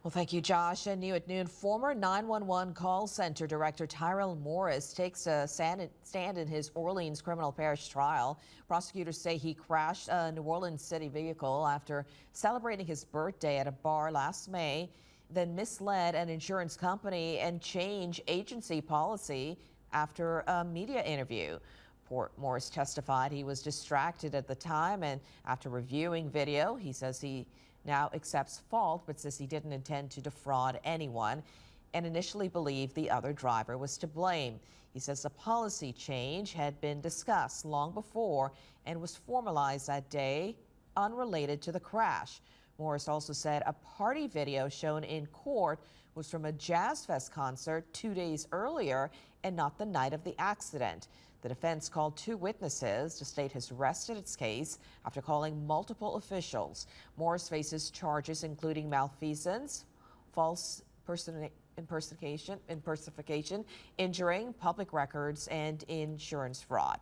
Well, thank you, Josh. And new at noon, former 911 call center director Tyrell Morris takes a stand in his Orleans criminal parish trial. Prosecutors say he crashed a New Orleans city vehicle after celebrating his birthday at a bar last May, then misled an insurance company and changed agency policy after a media interview. Morris testified he was distracted at the time, and after reviewing video, he says he now accepts fault but says he didn't intend to defraud anyone and initially believed the other driver was to blame. He says the policy change had been discussed long before and was formalized that day, unrelated to the crash. Morris also said a party video shown in court was from a Jazz Fest concert 2 days earlier and not the night of the accident. The defense called 2 witnesses. The state has rested its case after calling multiple officials. Morris faces charges including malfeasance, false impersonation, injuring public records, and insurance fraud.